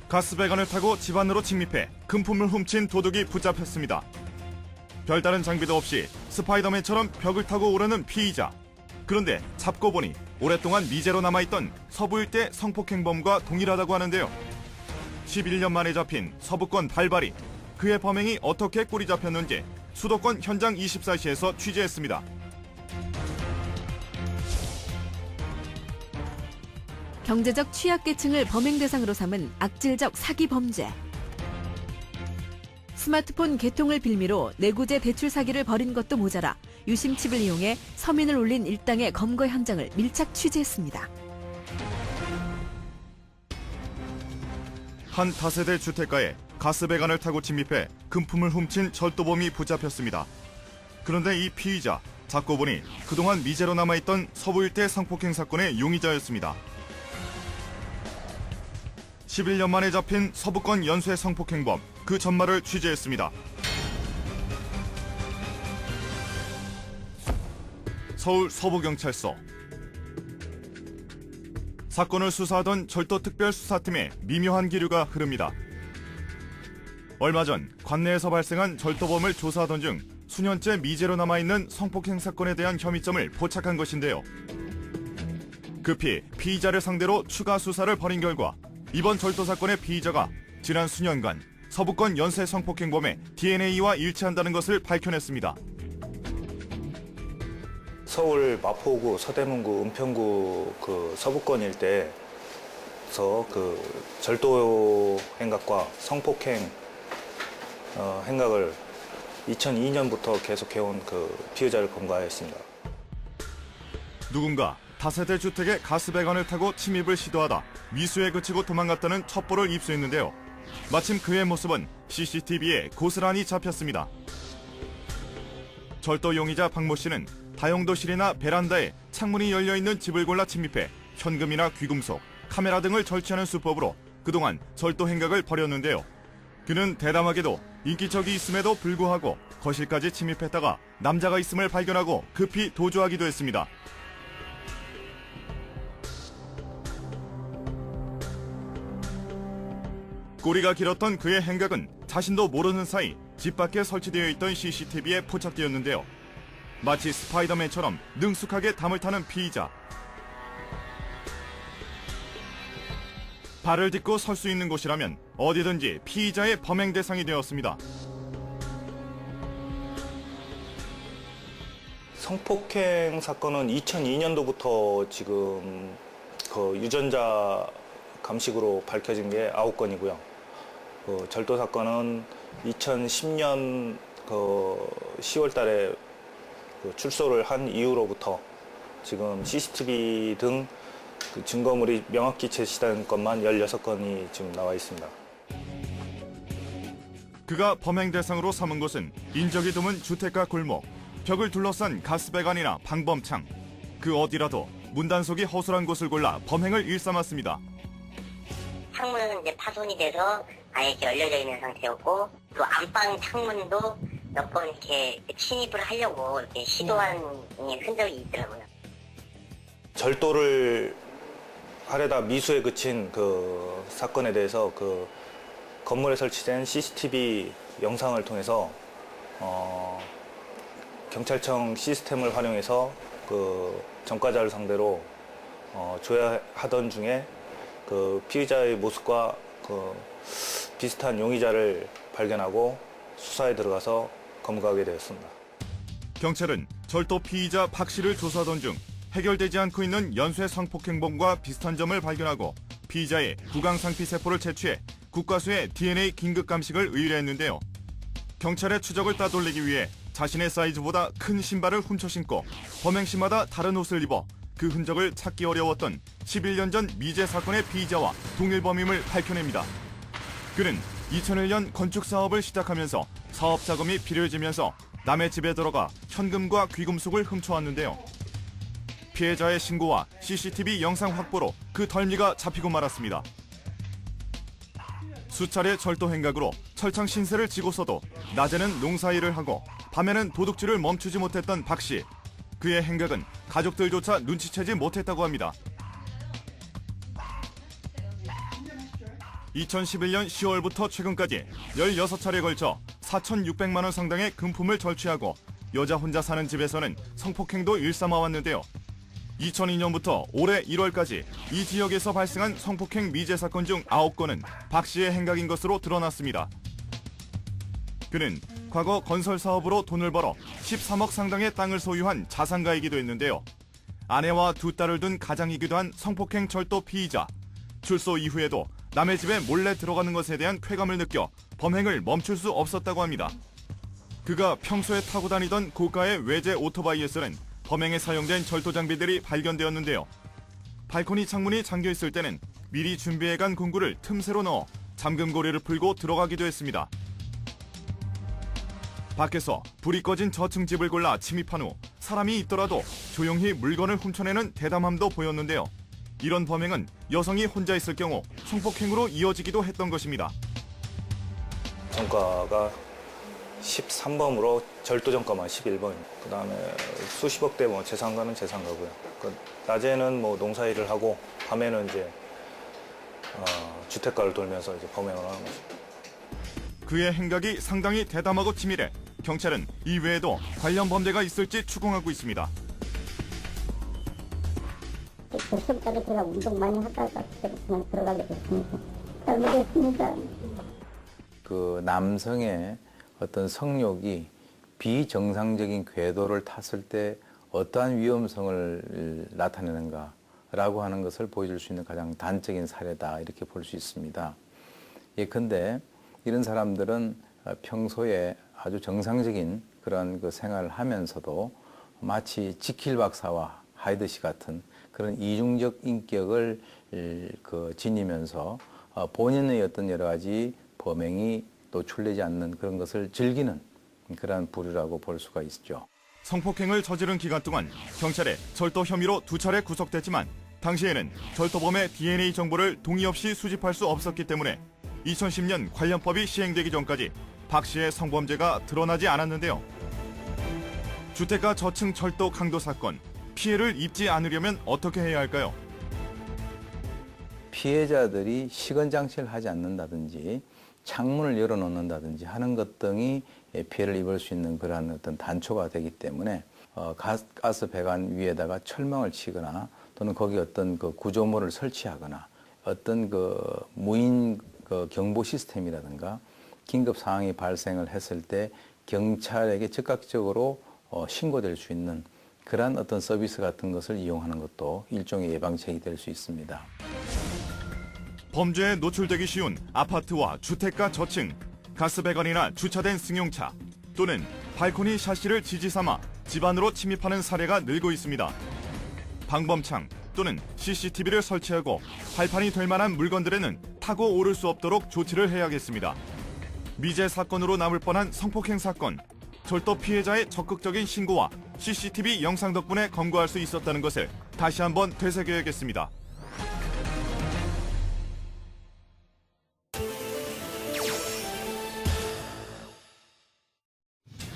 가스배관을 타고 집 안으로 침입해 금품을 훔친 도둑이 붙잡혔습니다. 별다른 장비도 없이 스파이더맨처럼 벽을 타고 오르는 피의자. 그런데 잡고 보니 오랫동안 미제로 남아있던 서부 일대 성폭행범과 동일하다고 하는데요. 11년 만에 잡힌 서부권 발발이. 그의 범행이 어떻게 꿀이 잡혔는지 수도권 현장 24시에서 취재했습니다. 경제적 취약계층을 범행 대상으로 삼은 악질적 사기 범죄. 스마트폰 개통을 빌미로 내구재 대출 사기를 벌인 것도 모자라 유심칩을 이용해 서민을 올린 일당의 검거 현장을 밀착 취재했습니다. 한 다세대 주택가에 가스배관을 타고 침입해 금품을 훔친 절도범이 붙잡혔습니다. 그런데 이 피의자, 잡고 보니 그동안 미제로 남아있던 서부 일대 성폭행 사건의 용의자였습니다. 11년 만에 잡힌 서부권 연쇄 성폭행범, 그 전말을 취재했습니다. 서울 서부경찰서. 사건을 수사하던 절도특별수사팀에 미묘한 기류가 흐릅니다. 얼마 전 관내에서 발생한 절도범을 조사하던 중 수년째 미제로 남아있는 성폭행 사건에 대한 혐의점을 포착한 것인데요. 급히 피의자를 상대로 추가 수사를 벌인 결과 이번 절도 사건의 피의자가 지난 수년간 서부권 연쇄 성폭행범의 DNA와 일치한다는 것을 밝혀냈습니다. 서울 마포구, 서대문구, 은평구 그 서부권 일대에서 그 절도 행각과 성폭행 행각을 2002년부터 계속해온 그 피의자를 검거하였습니다. 누군가 다세대 주택에 가스배관을 타고 침입을 시도하다 미수에 그치고 도망갔다는 첩보를 입수했는데요. 마침 그의 모습은 CCTV에 고스란히 잡혔습니다. 절도 용의자 박모 씨는 다용도실이나 베란다에 창문이 열려있는 집을 골라 침입해 현금이나 귀금속, 카메라 등을 절취하는 수법으로 그동안 절도 행각을 벌였는데요. 그는 대담하게도 인기척이 있음에도 불구하고 거실까지 침입했다가 남자가 있음을 발견하고 급히 도주하기도 했습니다. 꼬리가 길었던 그의 행각은 자신도 모르는 사이 집 밖에 설치되어 있던 CCTV에 포착되었는데요. 마치 스파이더맨처럼 능숙하게 담을 타는 피의자. 발을 딛고 설 수 있는 곳이라면 어디든지 피의자의 범행 대상이 되었습니다. 성폭행 사건은 2002년도부터 지금 그 유전자 감식으로 밝혀진 게 9건이고요. 그 절도 사건은 2010년 그 10월 달에 그 출소를 한 이후로부터 지금 CCTV 등 그 증거물이 명확히 제시된 것만 16건이 지금 나와 있습니다. 그가 범행 대상으로 삼은 곳은 인적이 드문 주택가 골목, 벽을 둘러싼 가스배관이나 방범창, 그 어디라도 문단속이 허술한 곳을 골라 범행을 일삼았습니다. 창문은 이제 파손이 돼서 아예 이렇게 열려져 있는 상태였고, 또 안방 창문도 몇 번 이렇게 침입을 하려고 이렇게 시도한 흔적이 있더라고요. 절도를 하려다 미수에 그친 그 사건에 대해서 그 건물에 설치된 CCTV 영상을 통해서 경찰청 시스템을 활용해서 그 전과자를 상대로 조회하던 중에 그 피의자의 모습과 그 비슷한 용의자를 발견하고 수사에 들어가서 검거하게 되었습니다. 경찰은 절도 피의자 박 씨를 조사하던 중 해결되지 않고 있는 연쇄 성폭행범과 비슷한 점을 발견하고 피의자의 구강상피세포를 채취해 국과수의 DNA 긴급 감식을 의뢰했는데요. 경찰의 추적을 따돌리기 위해 자신의 사이즈보다 큰 신발을 훔쳐 신고 범행 시마다 다른 옷을 입어 그 흔적을 찾기 어려웠던 11년 전 미제 사건의 피의자와 동일범임을 밝혀냅니다. 그는 2001년 건축 사업을 시작하면서 사업 자금이 필요해지면서 남의 집에 들어가 현금과 귀금속을 훔쳐왔는데요. 피해자의 신고와 CCTV 영상 확보로 그 덜미가 잡히고 말았습니다. 수차례 절도 행각으로 철창 신세를 지고서도 낮에는 농사일을 하고 밤에는 도둑질을 멈추지 못했던 박 씨. 그의 행각은 가족들조차 눈치채지 못했다고 합니다. 2011년 10월부터 최근까지 16차례에 걸쳐 4,600만 원 상당의 금품을 절취하고 여자 혼자 사는 집에서는 성폭행도 일삼아왔는데요. 2002년부터 올해 1월까지 이 지역에서 발생한 성폭행 미제 사건 중 9건은 박 씨의 행각인 것으로 드러났습니다. 그는 과거 건설 사업으로 돈을 벌어 13억 상당의 땅을 소유한 자산가이기도 했는데요. 아내와 두 딸을 둔 가장이기도 한 성폭행 절도 피의자. 출소 이후에도 남의 집에 몰래 들어가는 것에 대한 쾌감을 느껴 범행을 멈출 수 없었다고 합니다. 그가 평소에 타고 다니던 고가의 외제 오토바이에서는 범행에 사용된 절도 장비들이 발견되었는데요. 발코니 창문이 잠겨 있을 때는 미리 준비해간 공구를 틈새로 넣어 잠금고리를 풀고 들어가기도 했습니다. 밖에서 불이 꺼진 저층 집을 골라 침입한 후 사람이 있더라도 조용히 물건을 훔쳐내는 대담함도 보였는데요. 이런 범행은 여성이 혼자 있을 경우 성폭행으로 이어지기도 했던 것입니다. 전과가 13범으로 절도 전과만 11범. 그다음에 수십억대 뭐 재산가는 재산가고요. 낮에는 뭐 농사일을 하고 밤에는 이제 주택가를 돌면서 이제 범행을 하는 거죠. 그의 행각이 상당히 대담하고 치밀해 경찰은 이 외에도 관련 범죄가 있을지 추궁하고 있습니다. 결석까지 제가 운동 많이 하다가 그냥 들어가게 됐습니다. 잘못했습니다. 그 남성의 어떤 성욕이 비정상적인 궤도를 탔을 때 어떠한 위험성을 나타내는가라고 하는 것을 보여줄 수 있는 가장 단적인 사례다 이렇게 볼 수 있습니다. 예컨대 이런 사람들은 평소에 아주 정상적인 그런 그 생활을 하면서도 마치 지킬 박사와 하이드 씨 같은 그런 이중적 인격을 지니면서 본인의 어떤 여러 가지 범행이 노출되지 않는 그런 것을 즐기는 그런 부류라고 볼 수가 있죠. 성폭행을 저지른 기간 동안 경찰에 절도 혐의로 2차례 구속됐지만 당시에는 절도범의 DNA 정보를 동의 없이 수집할 수 없었기 때문에 2010년 관련법이 시행되기 전까지 박 씨의 성범죄가 드러나지 않았는데요. 주택가 저층 절도 강도 사건, 피해를 입지 않으려면 어떻게 해야 할까요? 피해자들이 시건장치를 하지 않는다든지 창문을 열어놓는다든지 하는 것 등이 피해를 입을 수 있는 그러한 어떤 단초가 되기 때문에 가스 배관 위에다가 철망을 치거나 또는 거기 어떤 그 구조물을 설치하거나 어떤 그 무인 그 경보 시스템이라든가 긴급 상황이 발생을 했을 때 경찰에게 즉각적으로 신고될 수 있는 그러한 어떤 서비스 같은 것을 이용하는 것도 일종의 예방책이 될 수 있습니다. 범죄에 노출되기 쉬운 아파트와 주택가 저층, 가스배관이나 주차된 승용차 또는 발코니 샤시를 지지 삼아 집 안으로 침입하는 사례가 늘고 있습니다. 방범창 또는 CCTV를 설치하고 발판이 될 만한 물건들에는 타고 오를 수 없도록 조치를 해야겠습니다. 미제 사건으로 남을 뻔한 성폭행 사건, 절도 피해자의 적극적인 신고와 CCTV 영상 덕분에 검거할 수 있었다는 것을 다시 한번 되새겨야겠습니다.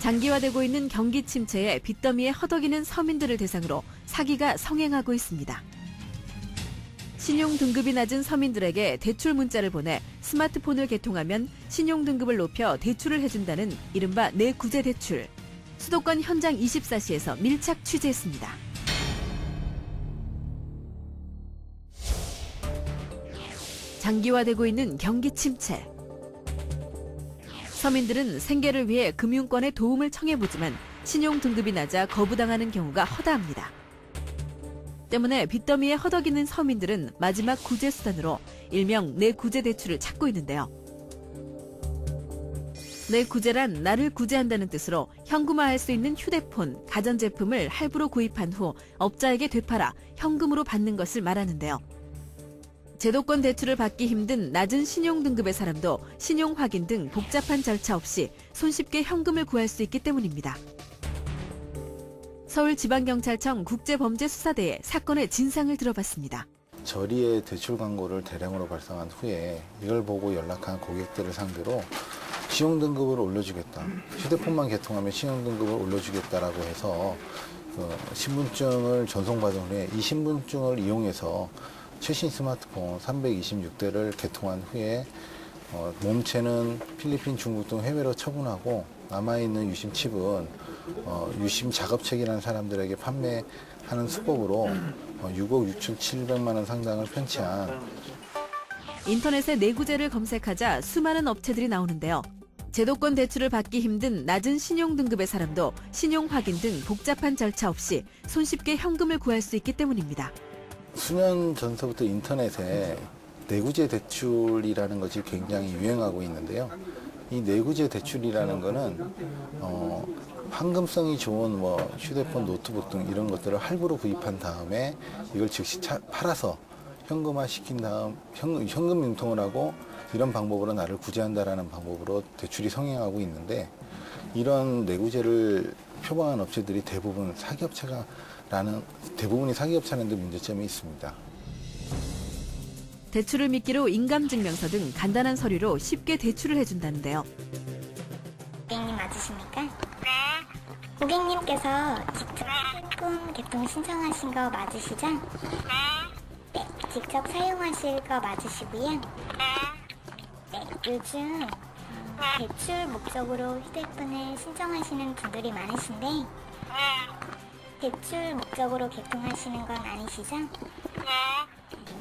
장기화되고 있는 경기 침체에 빚더미에 허덕이는 서민들을 대상으로 사기가 성행하고 있습니다. 신용 등급이 낮은 서민들에게 대출 문자를 보내 스마트폰을 개통하면 신용 등급을 높여 대출을 해준다는 이른바 내구제 대출. 수도권 현장 24시에서 밀착 취재했습니다. 장기화되고 있는 경기 침체. 서민들은 생계를 위해 금융권의 도움을 청해보지만 신용 등급이 낮아 거부당하는 경우가 허다합니다. 때문에 빚더미에 허덕이는 서민들은 마지막 구제 수단으로 일명 내구제 대출을 찾고 있는데요. 내구제란 나를 구제한다는 뜻으로 현금화할 수 있는 휴대폰, 가전제품을 할부로 구입한 후 업자에게 되팔아 현금으로 받는 것을 말하는데요. 제도권 대출을 받기 힘든 낮은 신용 등급의 사람도 신용 확인 등 복잡한 절차 없이 손쉽게 현금을 구할 수 있기 때문입니다. 서울지방경찰청 국제범죄수사대에 사건의 진상을 들어봤습니다. 저리의 대출 광고를 대량으로 발송한 후에 이걸 보고 연락한 고객들을 상대로 신용등급을 올려주겠다. 휴대폰만 개통하면 신용등급을 올려주겠다라고 해서 신분증을 전송받은 후에 이 신분증을 이용해서 최신 스마트폰 326대를 개통한 후에 몸체는 필리핀, 중국 등 해외로 처분하고 남아있는 유심 칩은 유심 작업책이라는 사람들에게 판매하는 수법으로 6억 6,700만 원 상당을 편취한 인터넷에 내구재를 검색하자 수많은 업체들이 나오는데요. 제도권 대출을 받기 힘든 낮은 신용 등급의 사람도 신용 확인 등 복잡한 절차 없이 손쉽게 현금을 구할 수 있기 때문입니다. 수년 전서부터 인터넷에 내구재 대출이라는 것이 굉장히 유행하고 있는데요. 이 내구재 대출이라는 거는 황금성이 좋은 휴대폰, 노트북 등 이런 것들을 할부로 구입한 다음에 이걸 즉시 팔아서 현금화 시킨 다음 현금 융통을 하고 이런 방법으로 나를 구제한다라는 방법으로 대출이 성행하고 있는데, 이런 내구재를 표방한 업체들이 대부분이 사기업체라는 데 문제점이 있습니다. 대출을 미끼로 인감증명서 등 간단한 서류로 쉽게 대출을 해준다는데요. 고객님 맞으십니까? 네. 고객님께서 직접 휴대폰 개통 신청하신 거 맞으시죠? 네. 네, 직접 사용하실 거 맞으시고요. 네. 네, 요즘 대출 목적으로 휴대폰을 신청하시는 분들이 많으신데 대출 목적으로 개통하시는 건 아니시죠?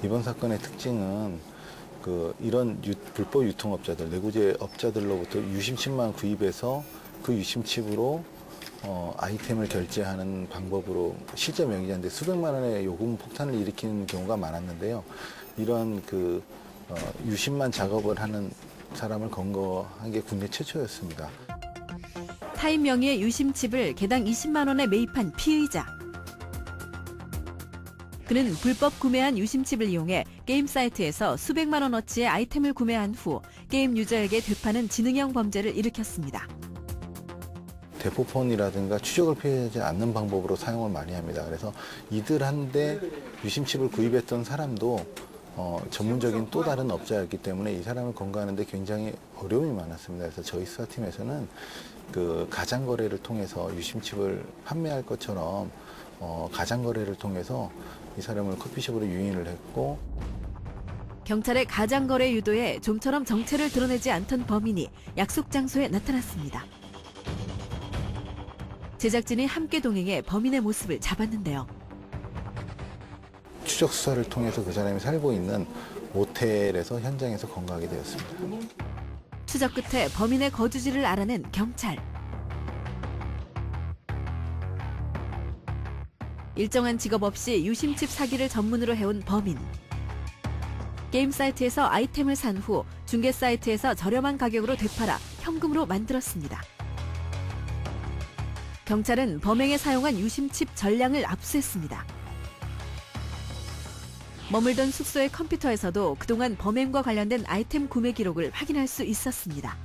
이번 사건의 특징은 이런 불법 유통업자들, 내구재 업자들로부터 유심칩만 구입해서 그 유심칩으로 아이템을 결제하는 방법으로 실제 명의자인데 수백만 원의 요금 폭탄을 일으키는 경우가 많았는데요. 이런 유심만 작업을 하는 사람을 검거한 게 국내 최초였습니다. 타인 명의의 유심칩을 개당 20만 원에 매입한 피의자. 그는 불법 구매한 유심칩을 이용해 게임 사이트에서 수백만 원어치의 아이템을 구매한 후 게임 유저에게 되파는 지능형 범죄를 일으켰습니다. 대포폰이라든가 추적을 피하지 않는 방법으로 사용을 많이 합니다. 그래서 이들한테 유심칩을 구입했던 사람도 전문적인 또 다른 업자였기 때문에 이 사람을 검거하는데 굉장히 어려움이 많았습니다. 그래서 저희 수사팀에서는 가장거래를 통해서 유심칩을 판매할 것처럼 가장거래를 통해서 이 사람을 커피숍으로 유인을 했고, 경찰의 가장거래 유도에 좀처럼 정체를 드러내지 않던 범인이 약속 장소에 나타났습니다. 제작진이 함께 동행해 범인의 모습을 잡았는데요. 추적 수사를 통해서 그 사람이 살고 있는 모텔에서 현장에서 검거하게 되었습니다. 추적 끝에 범인의 거주지를 알아낸 경찰. 일정한 직업 없이 유심칩 사기를 전문으로 해온 범인. 게임 사이트에서 아이템을 산 후 중개 사이트에서 저렴한 가격으로 되팔아 현금으로 만들었습니다. 경찰은 범행에 사용한 유심칩 전량을 압수했습니다. 머물던 숙소의 컴퓨터에서도 그동안 범행과 관련된 아이템 구매 기록을 확인할 수 있었습니다.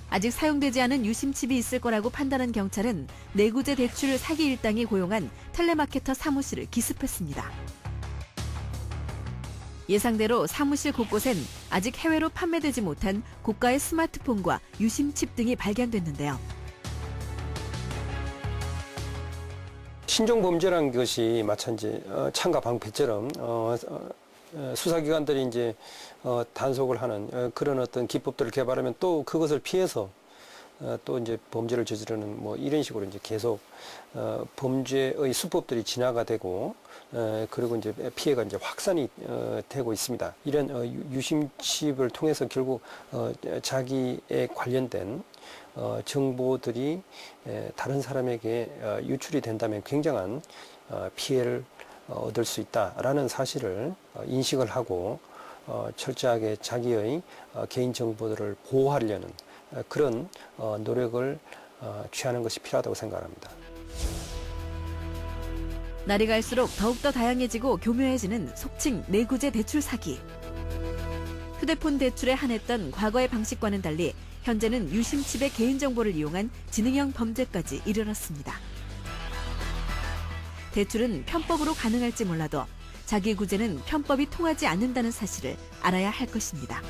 아직 사용되지 않은 유심칩이 있을 거라고 판단한 경찰은 내구재 대출 사기 일당이 고용한 텔레마케터 사무실을 기습했습니다. 예상대로 사무실 곳곳엔 아직 해외로 판매되지 못한 고가의 스마트폰과 유심칩 등이 발견됐는데요. 신종범죄라는 것이 마찬가지 창과 방패처럼 수사기관들이 이제 단속을 하는 그런 어떤 기법들을 개발하면 또 그것을 피해서 또 이제 범죄를 저지르는 이런 식으로 이제 계속 범죄의 수법들이 진화가 되고 그리고 이제 피해가 이제 확산이 되고 있습니다. 이런 유심칩을 통해서 결국 자기에 관련된 정보들이 다른 사람에게 유출이 된다면 굉장한 피해를 얻을 수 있다라는 사실을 인식을 하고 철저하게 자기의 개인 정보들을 보호하려는 그런 노력을 취하는 것이 필요하다고 생각합니다. 날이 갈수록 더욱더 다양해지고 교묘해지는 속칭 내구재 대출 사기. 휴대폰 대출에 한했던 과거의 방식과는 달리 현재는 유심칩의 개인정보를 이용한 지능형 범죄까지 이르렀습니다. 대출은 편법으로 가능할지 몰라도 자기 구제는 편법이 통하지 않는다는 사실을 알아야 할 것입니다.